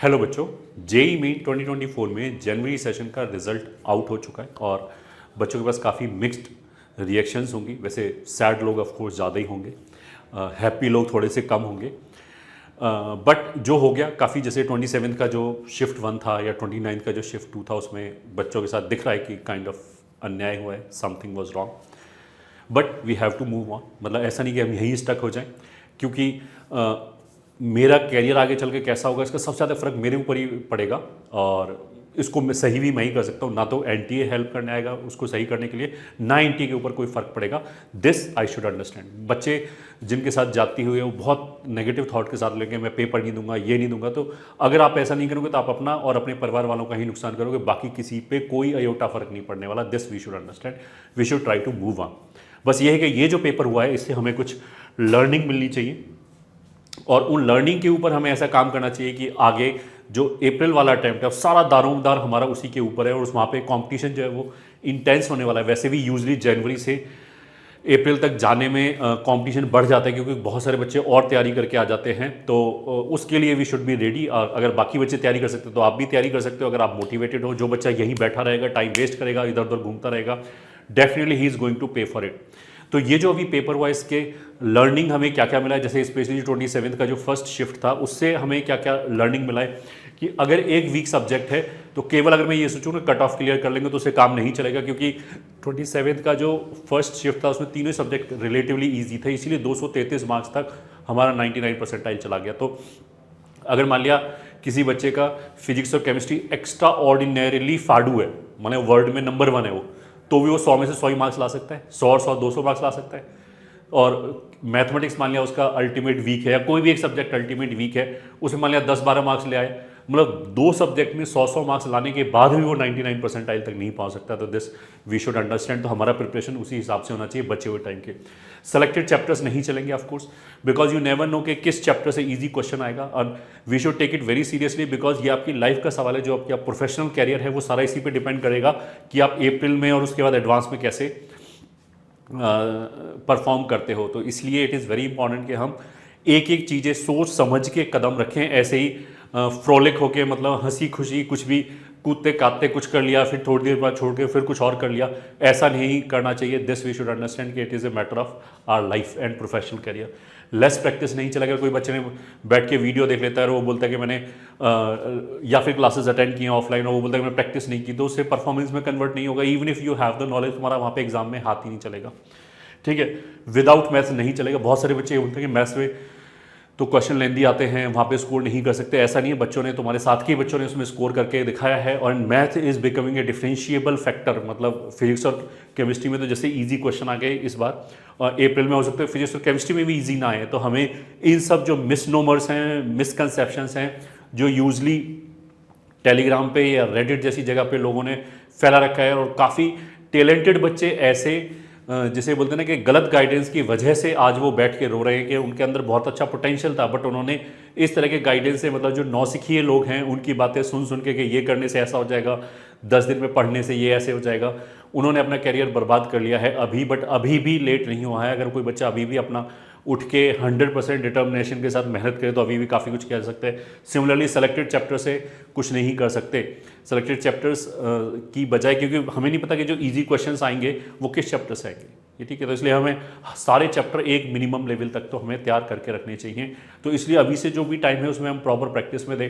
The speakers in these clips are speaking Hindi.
हेलो बच्चों, जेई मेन 2024 में जनवरी सेशन का रिजल्ट आउट हो चुका है और बच्चों के पास काफ़ी मिक्स्ड रिएक्शंस होंगी। वैसे सैड लोग ऑफ कोर्स ज़्यादा ही होंगे, हैप्पी लोग थोड़े से कम होंगे। बट जो हो गया काफ़ी, जैसे 27 का जो शिफ्ट 1 था या 29 का जो शिफ्ट 2 था, उसमें बच्चों के साथ दिख रहा है कि काइंड ऑफ अन्याय हुआ है, something was wrong. But we have to move on. मतलब ऐसा नहीं कि हम यहीं स्टक हो जाएं, क्योंकि मेरा कैरियर आगे चल के कैसा होगा इसका सबसे ज़्यादा फर्क मेरे ऊपर ही पड़ेगा। और इसको मैं सही भी मैं ही कर सकता हूँ, ना तो एनटीए हेल्प करने आएगा उसको सही करने के लिए, ना एनटीए के ऊपर कोई फर्क पड़ेगा। This I should understand. बच्चे जिनके साथ जाती हुई है वो बहुत नेगेटिव थॉट के साथ लेंगे, मैं पेपर नहीं दूंगा, ये नहीं दूंगा। तो अगर आप ऐसा नहीं करोगे तो आप अपना और अपने परिवार वालों का ही नुकसान करोगे, बाकी किसी पे कोई अयोटा फर्क नहीं पड़ने वाला। This we should understand, we should try to move on. बस ये है कि ये जो पेपर हुआ है इससे हमें कुछ लर्निंग मिलनी चाहिए और उन लर्निंग के ऊपर हमें ऐसा काम करना चाहिए कि आगे जो अप्रैल वाला अटैम्प्ट है सारा दारोमदार हमारा उसी के ऊपर है और वहाँ पे कंपटीशन जो है वो इंटेंस होने वाला है। वैसे भी यूजली जनवरी से अप्रैल तक जाने में कंपटीशन बढ़ जाता है, क्योंकि बहुत सारे बच्चे और तैयारी करके आ जाते हैं। तो उसके लिए वी शुड बी रेडी। अगर बाकी बच्चे तैयारी कर सकते हो तो आप भी तैयारी कर सकते हो, अगर आप मोटिवेटेड हो। जो बच्चा यहीं बैठा रहेगा, टाइम वेस्ट करेगा, इधर उधर घूमता रहेगा, definitely he is going to pay for it. तो ये जो अभी पेपर हुआ इसके लर्निंग हमें क्या क्या मिला है, जैसे स्पेशली 27 का जो फर्स्ट शिफ्ट था उससे हमें क्या क्या लर्निंग मिला है कि अगर एक वीक सब्जेक्ट है तो केवल अगर मैं ये सोचूँ ना कट ऑफ क्लियर कर लेंगे तो उससे काम नहीं चलेगा, क्योंकि 27 का जो फर्स्ट शिफ्ट था उसमें तीनों सब्जेक्ट रिलेटिवली ईजी थे, इसीलिए 233 मार्क्स तक हमारा 99 परसेंटाइल चला गया। तो अगर मान लिया किसी बच्चे का फिजिक्स और केमिस्ट्री एक्स्ट्रा ऑर्डिनरीली फाड़ू है, माने वर्ल्ड में नंबर 1 है वो, तो भी वो 100 में से 100 ही मार्क्स ला सकता है, 100 और 100 200 मार्क्स ला सकता है। और मैथमेटिक्स मान लिया उसका अल्टीमेट वीक है, या कोई भी एक सब्जेक्ट अल्टीमेट वीक है, उसे मान लिया 10-12 मार्क्स ले आए, मतलब 2 सब्जेक्ट में 100-100 मार्क्स लाने के बाद भी वो 99 परसेंटाइल तक नहीं पहुंच सकता। तो दिस वी शुड अंडरस्टैंड। तो हमारा प्रिपरेशन उसी हिसाब से होना चाहिए बचे हुए टाइम के। सेलेक्टेड चैप्टर्स नहीं चलेंगे of course, because you never know कि किस चैप्टर से इजी क्वेश्चन आएगा, और we should take it very seriously, because ये आपकी लाइफ का सवाल है। जो आपका प्रोफेशनल कैरियर है वो सारा इसी पे डिपेंड करेगा कि आप अप्रैल में और उसके बाद एडवांस में कैसे परफॉर्म करते हो। तो इसलिए इट इज़ वेरी इंपॉर्टेंट कि हम एक एक चीज़ें सोच समझ के कदम रखें। ऐसे ही फ्रोलिक होके, मतलब हंसी खुशी कुछ भी कूदते काटते कुछ कर लिया, फिर थोड़ी देर बाद छोड़ के फिर कुछ और कर लिया, ऐसा नहीं करना चाहिए। दिस वी शुड अंडरस्टैंड कि it is a matter of our life and professional career. Less practice नहीं चलेगा। कोई बच्चे ने बैठ के वीडियो देख लेता है और वो बोलता है कि मैंने या फिर क्लासेस अटेंड किए ऑफलाइन, और वो बोलता है कि मैंने प्रैक्टिस नहीं की, तो उससे परफॉर्मेंस में कन्वर्ट नहीं होगा। Even if you have the knowledge, तुम्हारा वहाँ पे एग्जाम में हाथ ही नहीं चलेगा। ठीक है, विदाउट मैथ्स नहीं चलेगा। बहुत सारे बच्चे ये बोलते हैं कि मैथ्स में तो क्वेश्चन लेंदी आते हैं, वहाँ पे स्कोर नहीं कर सकते। ऐसा नहीं है, बच्चों ने, तुम्हारे साथ के बच्चों ने उसमें स्कोर करके दिखाया है। और math is becoming a differentiable factor. मतलब फिजिक्स और केमिस्ट्री में तो जैसे इजी क्वेश्चन आ गए इस बार, और अप्रैल में हो सकता है फिजिक्स और केमिस्ट्री में भी इजी ना आए। तो हमें इन सब जो मिसनोमर्स हैं, मिसकंसेप्शंस हैं, जो यूजली टेलीग्राम पे या रेडिट जैसी जगह पे लोगों ने फैला रखा है, और काफ़ी टैलेंटेड बच्चे ऐसे जिसे बोलते हैं ना कि गलत गाइडेंस की वजह से आज वो बैठ के रो रहे हैं कि उनके अंदर बहुत अच्छा पोटेंशियल था, बट उन्होंने इस तरह के गाइडेंस से, मतलब जो नौसिखिए लोग हैं उनकी बातें सुन सुन के कि ये करने से ऐसा हो जाएगा, 10 दिन में पढ़ने से ये ऐसे हो जाएगा, उन्होंने अपना करियर बर्बाद कर लिया है अभी। बट अभी भी लेट नहीं हुआ है। अगर कोई बच्चा अभी भी अपना उठ के 100% डिटर्मिनेशन के साथ मेहनत करे तो अभी भी काफ़ी कुछ कह सकते हैं। सिमिलरली सेलेक्टेड चैप्टर से कुछ नहीं कर सकते, सेलेक्टेड चैप्टर्स की बजाय, क्योंकि हमें नहीं पता कि जो इजी क्वेश्चंस आएंगे वो किस चैप्टर से आएंगे। ये ठीक है, तो इसलिए हमें सारे चैप्टर एक मिनिमम लेवल तक तो हमें तैयार करके रखने चाहिए। तो इसलिए अभी से जो भी टाइम है उसमें हम प्रॉपर प्रैक्टिस में दें।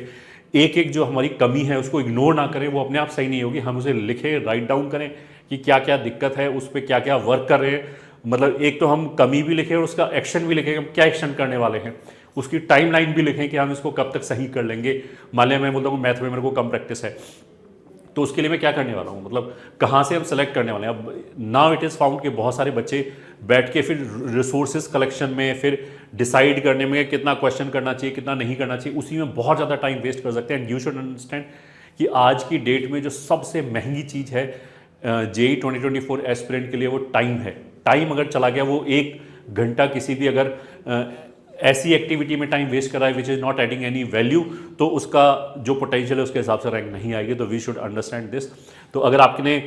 एक एक जो हमारी कमी है उसको इग्नोर ना करें, वो अपने आप सही नहीं होगी। हम उसे लिखें, राइट डाउन करें कि क्या क्या दिक्कत है, उस पर क्या क्या वर्क कर रहे हैं। मतलब एक तो हम कमी भी लिखें और उसका एक्शन भी लिखें, हम क्या एक्शन करने वाले हैं, उसकी टाइमलाइन भी लिखें कि हम इसको कब तक सही कर लेंगे। मान लिया मैं बोलता हूँ मैथ में मेरे को कम प्रैक्टिस है, तो उसके लिए मैं क्या करने वाला हूँ, मतलब कहाँ से हम सेलेक्ट करने वाले हैं। अब नाउ इट इज़ फाउंड कि बहुत सारे बच्चे बैठ के फिर रिसोर्सेज कलेक्शन में, फिर डिसाइड करने में कितना क्वेश्चन करना चाहिए कितना नहीं करना चाहिए, उसी में बहुत ज़्यादा टाइम वेस्ट कर सकते हैं। एंड यू शुड अंडरस्टैंड कि आज की डेट में जो सबसे महंगी चीज़ है जेई 2024 एस्पिरेंट के लिए वो टाइम है। टाइम अगर चला गया, वो 1 घंटा किसी भी अगर ऐसी एक्टिविटी में टाइम वेस्ट कर रहा है which is not adding any value, तो उसका जो पोटेंशियल है उसके हिसाब से रैंक नहीं आएगी। तो वी शुड अंडरस्टैंड दिस। तो अगर आपने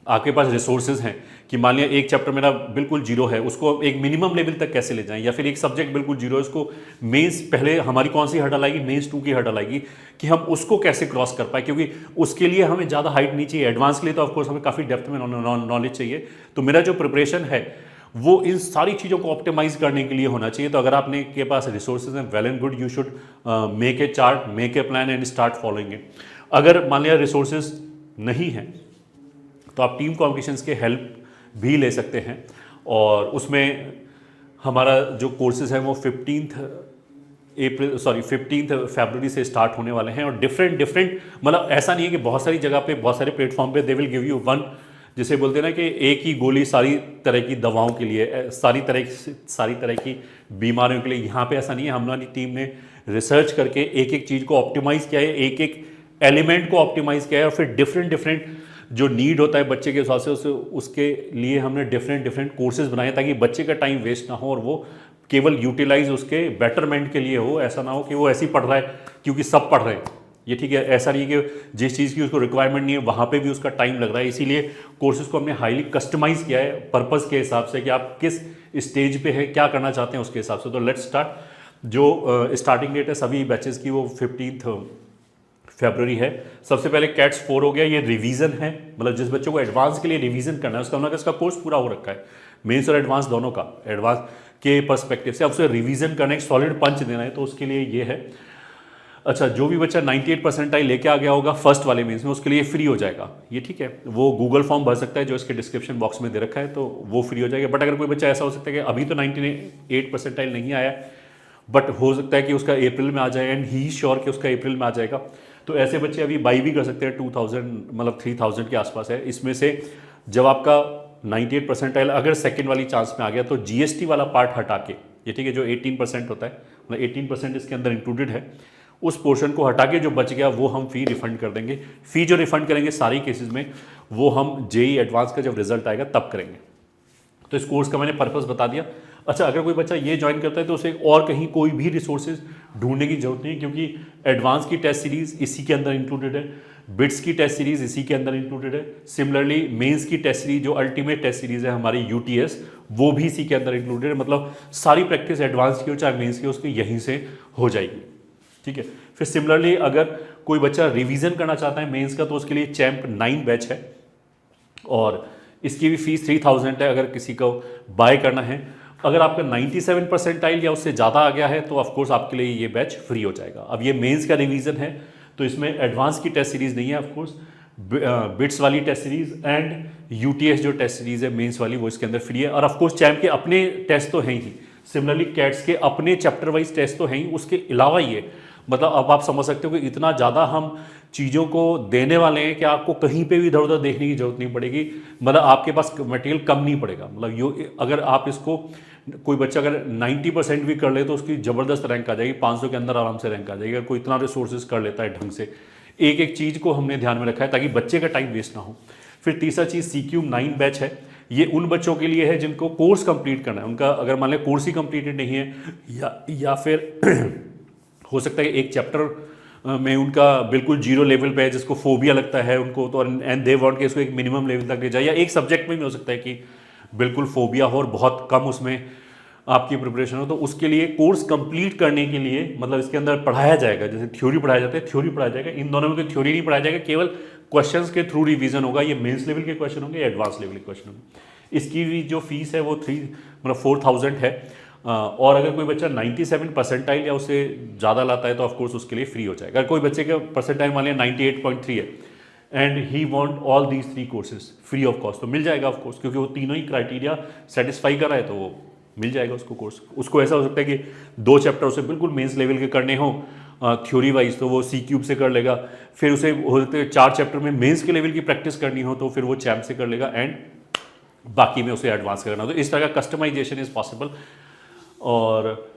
आपके पास रिसोर्सेज हैं कि मान लिया एक चैप्टर मेरा बिल्कुल जीरो है, उसको एक मिनिमम लेवल तक कैसे ले जाएं, या फिर एक सब्जेक्ट बिल्कुल जीरो है, उसको मेंस पहले हमारी कौन सी हर्डल आएगी, मेंस 2 की हर्डल आएगी कि हम उसको कैसे क्रॉस कर पाए, क्योंकि उसके लिए हमें ज़्यादा हाइट नहीं चाहिए। एडवांस के लिए तो ऑफकोर्स हमें काफ़ी डेप्थ में नॉलेज चाहिए। तो मेरा जो प्रिपरेशन है वो इन सारी चीज़ों को ऑप्टिमाइज करने के लिए होना चाहिए। तो अगर आपने के पास रिसोर्सेज हैं, well and good, you should make a chart, make a plan and start following it. अगर मान लिया रिसोर्सेज नहीं हैं तो आप टीम कॉम्पिटिशन्स के हेल्प भी ले सकते हैं, और उसमें हमारा जो कोर्सेज हैं वो 15 फरवरी से स्टार्ट होने वाले हैं। और डिफरेंट मतलब ऐसा नहीं है कि बहुत सारी जगह पे, बहुत सारे प्लेटफॉर्म पे they will give you one, जिसे बोलते हैं ना कि एक ही गोली सारी तरह की दवाओं के लिए, सारी तरह की बीमारियों के लिए। यहाँ पे ऐसा नहीं है। हमारी टीम ने रिसर्च करके एक एक चीज़ को ऑप्टिमाइज किया है, एक एक एलिमेंट को ऑप्टिमाइज किया है, और फिर डिफरेंट जो नीड होता है बच्चे के हिसाब से उसके लिए हमने डिफरेंट कोर्सेज बनाए, ताकि बच्चे का टाइम वेस्ट ना हो और वो केवल यूटिलाइज उसके बेटरमेंट के लिए हो। ऐसा ना हो कि वो ऐसे ही पढ़ रहा है क्योंकि सब पढ़ रहे हैं, ये ठीक है। ऐसा नहीं है कि जिस चीज़ की उसको रिक्वायरमेंट नहीं है वहाँ पे भी उसका टाइम लग रहा है। इसीलिए कोर्सेज को हमने हाईली कस्टमाइज किया है पर्पज़ के हिसाब से कि आप किस स्टेज पे हैं, क्या करना चाहते हैं उसके हिसाब से। तो लेट्स स्टार्ट। जो स्टार्टिंग डेट है सभी बैचेस की वो 15 फरवरी है। सबसे पहले कैट्स 4 हो गया, ये रिवीजन है, मतलब जिस बच्चों को एडवांस के लिए रिवीजन करना है उसका मतलब इसका कोर्स पूरा हो रखा है, मेंस और एडवांस दोनों का। एडवांस के पर्सपेक्टिव से अब उसे रिवीजन करना, एक सॉलिड पंच देना है, तो उसके लिए ये है। अच्छा, जो भी बच्चा 98 परसेंटाइल लेके आ गया होगा फर्स्ट वाले मेंस में, उसके लिए फ्री हो जाएगा, ये ठीक है। वो गूगल फॉर्म भर सकता है जो इसके डिस्क्रिप्शन बॉक्स में दे रखा है, तो वो फ्री हो जाएगा। बट अगर कोई बच्चा ऐसा हो सकता है कि अभी तो 98 परसेंटाइल नहीं आया, बट हो सकता है कि उसका अप्रैल में आ जाए, एंड ही श्योर कि उसका अप्रैल में आ जाएगा, तो ऐसे बच्चे अभी बाई भी कर सकते हैं। 2000 मतलब 3000 के आसपास है। इसमें से जब आपका 98 परसेंटाइल अगर सेकेंड वाली चांस में आ गया तो जीएसटी वाला पार्ट हटा के, ये ठीक है, जो 18% होता है, मतलब 18% इसके अंदर इंक्लूडेड है, उस पोर्शन को हटा के जो बच गया वो हम फ़ी रिफंड कर देंगे। फ़ी जो रिफंड करेंगे सारी केसेस में वो हम जेई एडवांस का जब रिजल्ट आएगा तब करेंगे। तो इस कोर्स का मैंने पर्पस बता दिया। अच्छा, अगर कोई बच्चा ये ज्वाइन करता है तो उसे और कहीं कोई भी रिसोर्सेज ढूंढने की जरूरत नहीं है, क्योंकि एडवांस की टेस्ट सीरीज इसी के अंदर इंक्लूडेड है, बिट्स की टेस्ट सीरीज इसी के अंदर इंक्लूडेड है। सिमिलरली मेंस की टेस्ट सीरीज जो अल्टीमेट टेस्ट सीरीज है हमारी यूटीएस, वो भी इसी के अंदर इंक्लूडेड है। मतलब सारी प्रैक्टिस एडवांस की हो चाहे मेंस की हो, उसकी यहीं से हो जाएगी, ठीक है। फिर सिमिलरली अगर कोई बच्चा रिवीजन करना चाहता है मेंस का, तो उसके लिए चैंप 9 बैच है, और इसकी भी फीस 3000 है अगर किसी को बाय करना है। अगर आपका 97 परसेंटाइल या उससे ज़्यादा आ गया है तो ऑफकोर्स आपके लिए ये बैच फ्री हो जाएगा। अब ये मेंस का रिवीजन है तो इसमें एडवांस की टेस्ट सीरीज नहीं है, ऑफकोर्स बिट्स वाली टेस्ट सीरीज एंड यूटीएस जो टेस्ट सीरीज है मेंस वाली वो इसके अंदर फ्री है। और ऑफकोर्स चैम्प के अपने टेस्ट तो हैं ही, सिमिलरली कैट्स के अपने चैप्टर वाइज टेस्ट तो हैं ही, उसके अलावा ये मतलब अब आप समझ सकते हो कि इतना ज़्यादा हम चीज़ों को देने वाले हैं कि आपको कहीं पे भी इधर उधर देखने की जरूरत नहीं पड़ेगी, मतलब आपके पास मटेरियल कम नहीं पड़ेगा। मतलब यो अगर आप इसको कोई बच्चा अगर 90% भी कर ले तो उसकी ज़बरदस्त रैंक आ जाएगी, 500 के अंदर आराम से रैंक आ जाएगी अगर कोई इतना रिसोर्सेज कर लेता है ढंग से। एक एक चीज़ को हमने ध्यान में रखा है ताकि बच्चे का टाइम वेस्ट ना हो। फिर तीसरा चीज़ CQ 9 बैच है, ये उन बच्चों के लिए है जिनको कोर्स कंप्लीट करना है। उनका अगर मान लें कोर्स ही कंप्लीटेड नहीं है या फिर हो सकता है एक चैप्टर में उनका बिल्कुल जीरो लेवल पे है, जिसको फोबिया लगता है उनको, तो एंड दे वांट कि इसको एक मिनिमम लेवल तक ले जाए, या एक सब्जेक्ट में भी हो सकता है कि बिल्कुल फोबिया हो और बहुत कम उसमें आपकी प्रिपरेशन हो, तो उसके लिए कोर्स कंप्लीट करने के लिए मतलब इसके अंदर पढ़ाया जाएगा, जैसे थ्योरी पढ़ाया जाता है थ्योरी पढ़ाया जाएगा। इन दोनों में कोई थ्योरी नहीं पढ़ाया जाएगा, केवल क्वेश्चंस के थ्रू रिवीजन होगा। ये मेंस लेवल के क्वेश्चन होंगे, एडवांस लेवल के क्वेश्चन होंगे। इसकी भी जो फीस है वो 4000 है। और अगर कोई बच्चा 97 परसेंटाइल या उससे ज़्यादा लाता है तो ऑफकोर्स उसके लिए फ्री हो जाएगा। अगर कोई बच्चे का परसेंटाइल मान लिया 98.3 है and he want all these 3 courses free of cost, तो मिल जाएगा ऑफकोर्स, क्योंकि वो तीनों ही क्राइटेरिया सेटिस्फाई कर रहा है तो वो मिल जाएगा उसको कोर्स। उसको ऐसा हो सकता है कि 2 चैप्टर उसे बिल्कुल मेंस लेवल के करने हो थ्योरी वाइज, तो वो C³ से कर लेगा। फिर उसे हो सकता है 4 चैप्टर में मेंस के लेवल की प्रैक्टिस करनी हो तो फिर वो चैम्प से कर लेगा, एंड बाकी में उसे एडवांस करना। तो इस तरह का कस्टमाइजेशन इज पॉसिबल। और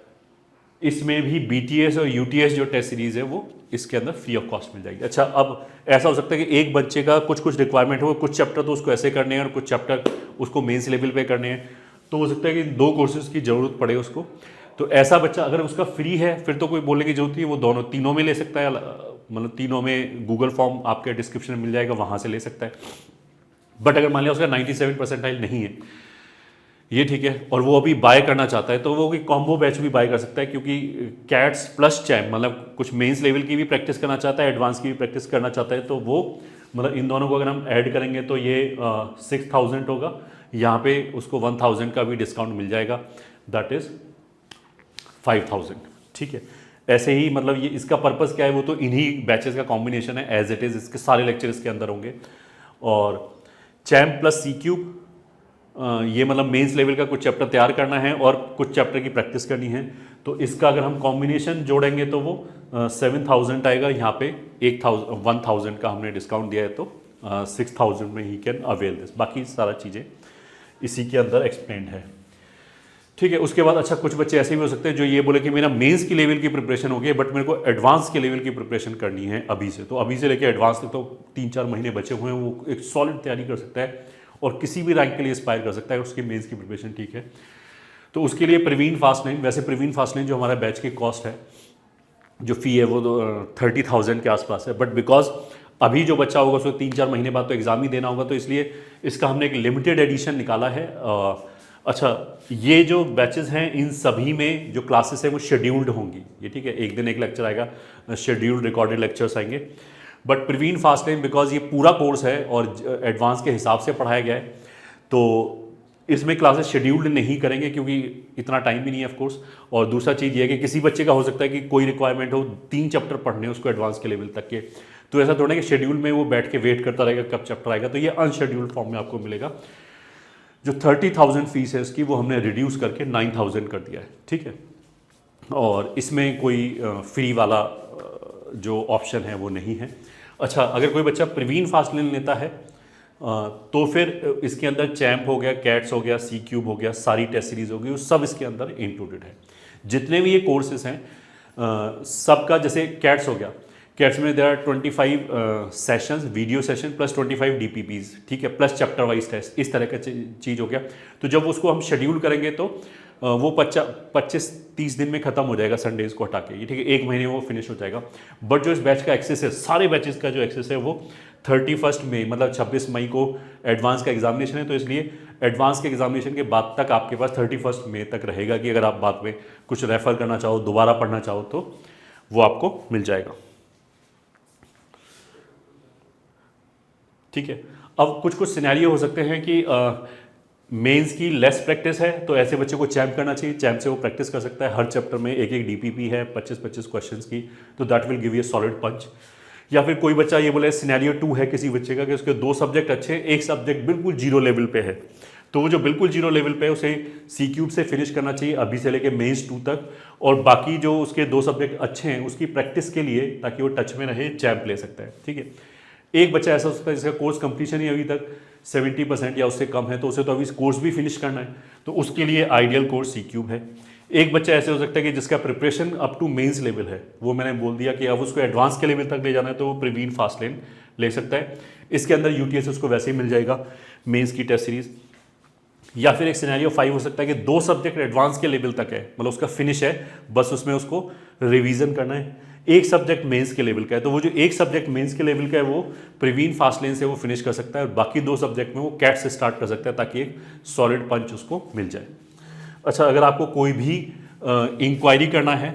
इसमें भी BTS और UTS जो टेस्ट सीरीज है वो इसके अंदर फ्री ऑफ कॉस्ट मिल जाएगी। अच्छा, अब ऐसा हो सकता है कि एक बच्चे का कुछ रिक्वायरमेंट हो, कुछ चैप्टर तो उसको ऐसे करने हैं और कुछ चैप्टर उसको मेंस लेवल पे करने हैं, तो हो सकता है कि 2 कोर्सेज की ज़रूरत पड़े उसको। तो ऐसा बच्चा अगर उसका फ्री है फिर तो कोई बोलने की जरूरत नहीं है, वो तीनों में ले सकता है, मतलब तीनों में गूगल फॉर्म आपके डिस्क्रिप्शन में मिल जाएगा, वहाँ से ले सकता है। बट अगर मान लिया उसका 97 परसेंटाइल नहीं है, ये ठीक है, और वो अभी बाय करना चाहता है तो वो कॉम्बो बैच भी बाय कर सकता है, क्योंकि कैट्स प्लस चैम्प मतलब कुछ मेंस लेवल की भी प्रैक्टिस करना चाहता है, एडवांस की भी प्रैक्टिस करना चाहता है, तो वो मतलब इन दोनों को अगर हम ऐड करेंगे तो ये 6000 होगा, यहाँ पे उसको 1000 का भी डिस्काउंट मिल जाएगा, दैट इज़ 5000। ठीक है, ऐसे ही मतलब ये इसका पर्पस क्या है, वो तो इन्हीं बैचेस का कॉम्बिनेशन है, एज इट इज़ इसके सारे लेक्चर इसके अंदर होंगे। और चैम्प प्लस सी क्यूब, ये मतलब मेंस लेवल का कुछ चैप्टर तैयार करना है और कुछ चैप्टर की प्रैक्टिस करनी है, तो इसका अगर हम कॉम्बिनेशन जोड़ेंगे तो वो 7000 आएगा, यहाँ पे 1000 का हमने डिस्काउंट दिया है, तो 6000 में ही कैन अवेल दिस। बाकी सारा चीज़ें इसी के अंदर एक्सप्लेन है। ठीक है, उसके बाद अच्छा कुछ बच्चे ऐसे भी हो सकते हैं जो ये बोले कि मेरा मेंस की लेवल की प्रिपरेशन हो गई बट मेरे को एडवांस के लेवल की प्रिपरेशन करनी है अभी से, तो अभी से लेके एडवांस तक तो 3-4 महीने बचे हुए हैं, वो एक सॉलिड तैयारी कर सकता है और किसी भी रैंक के लिए एस्पायर कर सकता है, उसकी मेंस की प्रिपरेशन ठीक है। तो उसके लिए प्रवीण फास्टलाइन, वैसे प्रवीण फास्टलाइन जो हमारा बैच की कॉस्ट है, जो फ़ी है वो 30,000 के आसपास है, बट बिकॉज अभी जो बच्चा होगा उसको 3-4 महीने बाद तो एग्ज़ाम ही देना होगा, तो इसलिए इसका हमने एक लिमिटेड एडिशन निकाला है। अच्छा, ये जो बैचेस हैं इन सभी में जो क्लासेस हैं वो शेड्यूल्ड होंगी, ये ठीक है, एक दिन एक लेक्चर आएगा, शेड्यूल्ड रिकॉर्डेड लेक्चर्स आएंगे। बट प्रवीण फास्टलाइन बिकॉज ये पूरा कोर्स है और एडवांस के हिसाब से पढ़ाया गया है, तो इसमें क्लासेस शेड्यूल्ड नहीं करेंगे क्योंकि इतना टाइम भी नहीं है ऑफ कोर्स। और दूसरा चीज़ ये है कि किसी बच्चे का हो सकता है कि कोई रिक्वायरमेंट हो 3 चैप्टर पढ़ने उसको एडवांस के लेवल तक के, तो ऐसा थोड़ा है कि शेड्यूल में वो बैठ के वेट करता रहेगा कब चैप्टर आएगा, तो ये अनशेड्यूल्ड फॉर्म में आपको मिलेगा। जो 30,000 फीस है इसकी वो हमने रिड्यूस करके 9000 कर दिया है, ठीक है। और इसमें कोई फ्री वाला जो ऑप्शन है वो नहीं है। अच्छा, अगर कोई बच्चा प्रवीण फास्टलाइन लेता है तो फिर इसके अंदर चैम्प हो गया, कैट्स हो गया, सी क्यूब हो गया, सारी टेस्ट सीरीज हो गई, वो सब इसके अंदर इंक्लूडेड है। जितने भी ये कोर्सेज हैं सबका, जैसे कैट्स हो गया, कैट्स में there are 25 sessions, video session plus 25 DPPs, ठीक है, प्लस चैप्टर वाइज टेस्ट, इस तरह का चीज़ हो गया। तो जब उसको हम शेड्यूल करेंगे तो वो 25-30 दिन में ख़त्म हो जाएगा संडेज को हटा के, ये ठीक है, 1 महीने में वो फिनिश हो जाएगा। बट जो इस बैच का एक्सेस है, सारे बैचेस का जो एक्सेस है वो 31 मई मतलब 26 मई को एडवांस का एग्जामिनेशन है, तो इसलिए एडवांस के एग्जामिनेशन के बाद तक आपके पास 31 मई तक रहेगा कि अगर आप बाद में कुछ रेफ़र करना चाहो, दोबारा पढ़ना चाहो तो वो आपको मिल जाएगा, ठीक है। अब कुछ सिनेरियो हो सकते हैं कि मेंस की लेस प्रैक्टिस है, तो ऐसे बच्चे को चैम्प करना चाहिए, चैम्प से वो प्रैक्टिस कर सकता है, हर चैप्टर में एक डीपीपी है 25-25 क्वेश्चंस की, तो that will give you solid punch. या फिर कोई बच्चा ये बोले सिनेरियो 2 है किसी बच्चे का कि उसके 2 सब्जेक्ट अच्छे हैं, एक सब्जेक्ट बिल्कुल जीरो लेवल पे है, तो वो जो बिल्कुल जीरो लेवल पे है उसे सी क्यूब से फिनिश करना चाहिए अभी से लेके मेंस 2 तक, और बाकी जो उसके 2 सब्जेक्ट अच्छे हैं उसकी प्रैक्टिस के लिए ताकि वो टच में रहे, चैम्प ले सकता है, ठीक है। एक बच्चा ऐसा हो सकता है जिसका कोर्स कंप्लीशन ही अभी तक 70% या उससे कम है, तो उसे तो अभी कोर्स भी फिनिश करना है, तो उसके लिए आइडियल कोर्स सी क्यूब है। एक बच्चा ऐसे हो सकता है कि जिसका preparation up to mains level है, वो मैंने बोल दिया कि अब उसको एडवांस के लेवल तक ले जाना है, तो वो प्रवीण फास्टलाइन ले सकता है। इसके अंदर यूटीएस उसको वैसे ही मिल जाएगा, मेंस की टेस्ट सीरीज। या फिर एक सिनेरियो 5 हो सकता है कि 2 सब्जेक्ट एडवांस के लेवल तक है, मतलब उसका फिनिश है, बस उसमें उसको रिवीजन करना है, एक सब्जेक्ट मेंस के लेवल का है, तो वो जो एक सब्जेक्ट मेंस के लेवल का है वो प्रवीण फास्टलाइन से वो फिनिश कर सकता है, और बाकी 2 सब्जेक्ट में वो कैट से स्टार्ट कर सकता है ताकि एक सॉलिड पंच उसको मिल जाए। अच्छा, अगर आपको कोई भी इंक्वायरी करना है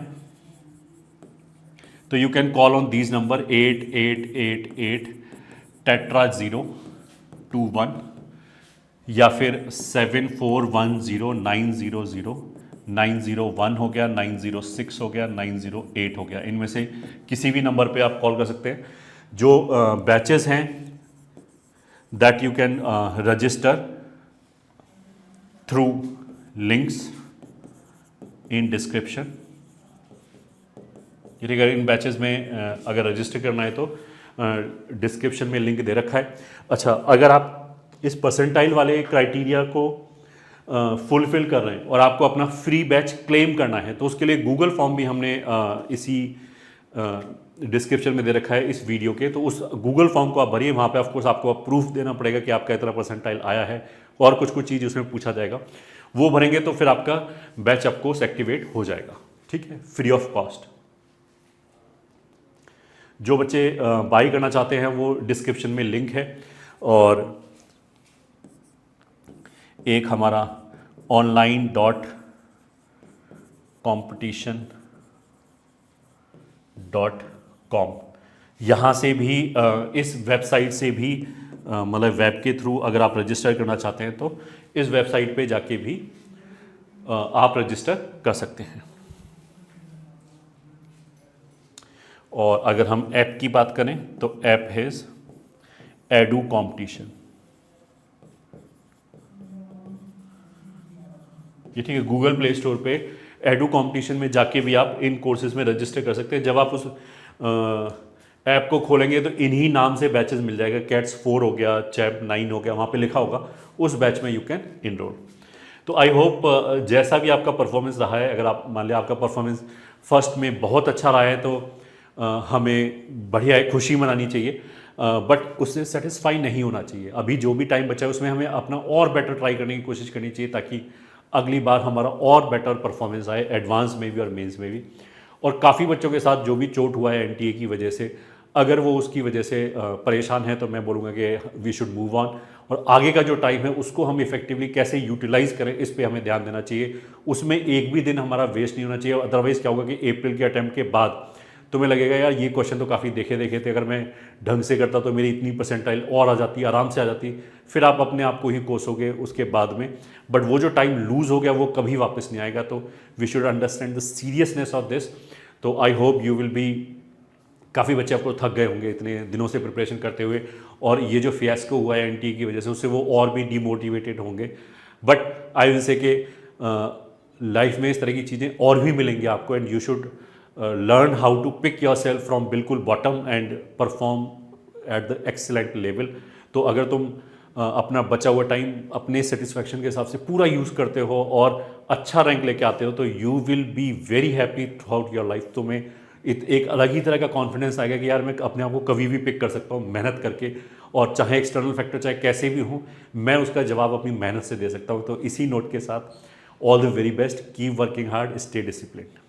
तो you can call on these number 8888 tetra 021 या फिर 7410900901 हो गया, 906 हो गया, 908 हो गया, इनमें से किसी भी नंबर पे आप कॉल कर सकते हैं। जो बैचेस हैं that you can register through links in description, अगर इन बैचेस में अगर रजिस्टर करना है तो डिस्क्रिप्शन में लिंक दे रखा है। अच्छा, अगर आप इस परसेंटाइल वाले क्राइटेरिया को फुलफिल कर रहे हैं और आपको अपना फ्री बैच क्लेम करना है, तो उसके लिए गूगल फॉर्म भी हमने इसी डिस्क्रिप्शन में दे रखा है इस वीडियो के, तो उस गूगल फॉर्म को आप भरिए, वहाँ पे ऑफकोर्स आपको प्रूफ देना पड़ेगा कि आपका इतना परसेंटाइल आया है, और कुछ चीज़ उसमें पूछा जाएगा, वो भरेंगे तो फिर आपका बैच ऑफकोर्स एक्टिवेट हो जाएगा, ठीक है, फ्री ऑफ कॉस्ट। जो बच्चे बाई करना चाहते हैं वो डिस्क्रिप्शन में लिंक है, और एक हमारा online.competition.com, यहाँ से भी इस वेबसाइट से भी मतलब वेब के थ्रू अगर आप रजिस्टर करना चाहते हैं तो इस वेबसाइट पे जाके भी आप रजिस्टर कर सकते हैं। और अगर हम ऐप की बात करें तो ऐप है एडू कॉम्पिटिशन। ये ठीक है, गूगल प्ले स्टोर पे एडू कॉम्पिटिशन में जाके भी आप इन कोर्सेज में रजिस्टर कर सकते हैं। जब आप उस ऐप को खोलेंगे तो इन्हीं नाम से बैचेस मिल जाएगा, कैट्स 4 हो गया, चैप 9 हो गया, वहाँ पे लिखा होगा, उस बैच में यू कैन इनरोल। तो आई होप जैसा भी आपका परफॉर्मेंस रहा है, अगर आप मान लिया आपका परफॉर्मेंस फर्स्ट में बहुत अच्छा रहा है तो हमें बढ़िया है, खुशी मनानी चाहिए, बट उससे सेटिस्फाई नहीं होना चाहिए। अभी जो भी टाइम बचा है उसमें हमें अपना और बेटर ट्राई करने की कोशिश करनी चाहिए ताकि अगली बार हमारा और बेटर परफॉर्मेंस आए, एडवांस में भी और मेंस में भी। और काफ़ी बच्चों के साथ जो भी चोट हुआ है एनटीए की वजह से, अगर वो उसकी वजह से परेशान है तो मैं बोलूँगा कि वी शुड मूव ऑन, और आगे का जो टाइम है उसको हम इफेक्टिवली कैसे यूटिलाइज करें इस पे हमें ध्यान देना चाहिए। उसमें एक भी दिन हमारा वेस्ट नहीं होना चाहिए। अदरवाइज़ क्या होगा कि अप्रैल के अटैम्प्ट के बाद तुम्हें लगेगा यार ये क्वेश्चन तो काफ़ी देखे देखे थे, अगर मैं ढंग से करता तो मेरी इतनी परसेंटाइल और आ जाती, आराम से आ जाती, फिर आप अपने आप को ही कोसोगे उसके बाद में। बट वो जो टाइम लूज़ हो गया वो कभी वापस नहीं आएगा। तो we should understand the seriousness of this. तो I hope you will be, काफ़ी बच्चे आपको थक गए होंगे इतने दिनों से प्रिपरेशन करते हुए, और ये जो फियास्को हुआ है एनटीए की वजह से उससे वो और भी डिमोटिवेटेड होंगे। बट आई विल से कि लाइफ में इस तरह की चीज़ें और भी मिलेंगी आपको, and you should learn how to pick yourself from बिल्कुल bottom and perform at the excellent level. तो अगर तुम अपना बचा हुआ टाइम अपने सेटिस्फैक्शन के हिसाब से पूरा यूज़ करते हो और अच्छा रैंक लेके आते हो तो you will be very happy through out your life. तुम्हें एक अलग ही तरह का कॉन्फिडेंस आएगा कि यार मैं अपने आप को कभी भी पिक कर सकता हूँ मेहनत करके, और चाहे एक्सटर्नल फैक्टर चाहे कैसे भी हूँ मैं उसका जवाब अपनी मेहनत से दे सकता हूँ। तो इसी नोट के साथ all the very best, keep working hard, stay disciplined.